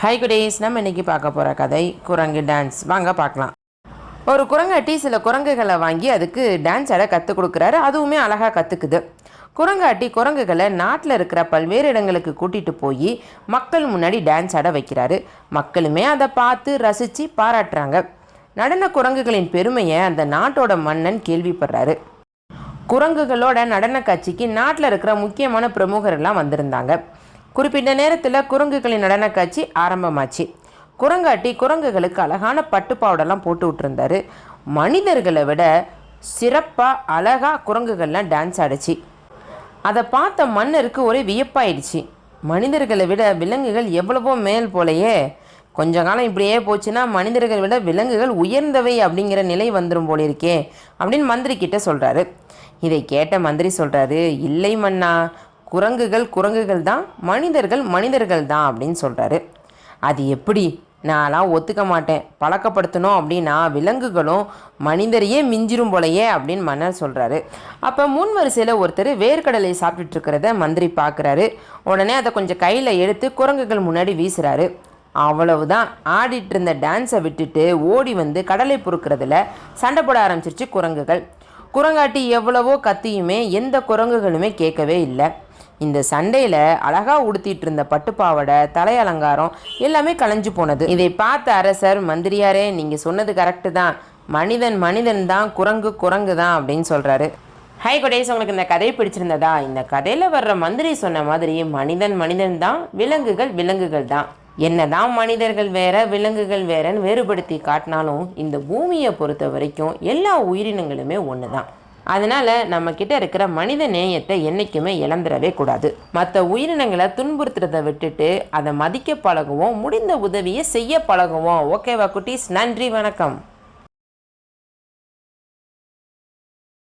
Hi குடேஸ், நம்ம இன்றைக்கி பார்க்க போகிற கதை குரங்கு டான்ஸ். வாங்க பார்க்கலாம். ஒரு குரங்காட்டி சில குரங்குகளை வாங்கி அதுக்கு டான்ஸ் ஆட கற்றுக் கொடுக்குறாரு. அதுவுமே அழகாக கற்றுக்குது. குரங்காட்டி குரங்குகளை நாட்டில் இருக்கிற பல்வேறு இடங்களுக்கு கூட்டிகிட்டு போய் மக்கள் முன்னாடி டான்ஸ் ஆட வைக்கிறாரு. மக்களுமே அதை பார்த்து ரசித்து பாராட்டுறாங்க. நடன குரங்குகளின் பெருமையை அந்த நாட்டோட மன்னன் கேள்விப்படுறாரு. குரங்குகளோட நடன காட்சிக்கு நாட்டில் இருக்கிற முக்கியமான பிரமுகரெல்லாம் வந்திருந்தாங்க. குறிப்பிட்ட நேரத்தில் குரங்குகளின் நடன காட்சி ஆரம்பமாச்சு. குரங்காட்டி குரங்குகளுக்கு அழகான பட்டுப்பாவடெல்லாம் போட்டு விட்டுருந்தாரு. மனிதர்களை விட சிறப்பாக அழகாக குரங்குகள்லாம் டான்ஸ் ஆடிச்சு. அதை பார்த்த மன்னருக்கு ஒரே வியப்பாயிடுச்சு. மனிதர்களை விட விலங்குகள் எவ்வளவோ மேல் போலையே. கொஞ்ச காலம் இப்படியே போச்சுன்னா மனிதர்களை விட விலங்குகள் உயர்ந்தவை அப்படிங்கிற நிலை வந்துடும் போல இருக்கே அப்படின்னு மந்திரி கிட்ட சொல்கிறாரு. இதை கேட்ட மந்திரி சொல்கிறாரு, இல்லை மன்னா, குரங்குகள் தான், மனிதர்கள் தான் அப்படின்னு சொல்கிறாரு. அது எப்படி? நான்லாம் ஒத்துக்க மாட்டேன். பழக்கப்படுத்தணும் அப்படின்னா விலங்குகளும் மனிதரையே மிஞ்சிரும் போலையே அப்படின்னு மன்னர் சொல்கிறாரு. அப்போ முன் வரிசையில் ஒருத்தர் வேர்க்கடலை சாப்பிட்டுட்டு இருக்கிறத மந்திரி பார்க்குறாரு. உடனே அதை கொஞ்சம் கையில் எடுத்து குரங்குகள் முன்னாடி வீசுகிறாரு. அவ்வளவுதான், ஆடிட்டு இருந்த டான்ஸை விட்டுட்டு ஓடி வந்து கடலை பொறுக்கிறதுல சண்டை போட ஆரம்பிச்சிருச்சு குரங்குகள். குரங்காட்டி எவ்வளவோ கத்தியுமே எந்த குரங்குகளுமே கேட்கவே இல்லை. இந்த சண்டையில் அழகாக உடுத்திட்டு இருந்த பட்டுப்பாவடை, தலை அலங்காரம் எல்லாமே கலைஞ்சு போனது. இதை பார்த்த அரசர், மந்திரியாரே, நீங்கள் சொன்னது கரெக்டு தான், மனிதன் தான், குரங்கு தான் அப்படின்னு சொல்கிறாரு. ஹை குடேஸ், உங்களுக்கு இந்த கதை பிடிச்சிருந்ததா? இந்த கதையில் வர்ற மந்திரி சொன்ன மாதிரி மனிதன் தான், விலங்குகள் தான். என்னதான் மனிதர்கள் வேற விலங்குகள் வேறன்னு வேறுபடுத்தி காட்டினாலும் இந்த பூமியை பொறுத்த வரைக்கும் எல்லா உயிரினங்களுமே ஒன்று தான். அதனால் நம்மக்கிட்ட இருக்கிற மனித நேயத்தை என்றைக்குமே இழந்துடவே கூடாது. மற்ற உயிரினங்களை துன்புறுத்துறதை விட்டுட்டு அதை மதிக்க பழகுவோம், முடிந்த உதவியை செய்ய பழகுவோம். ஓகேவா குட்டீஸ்? நன்றி, வணக்கம்.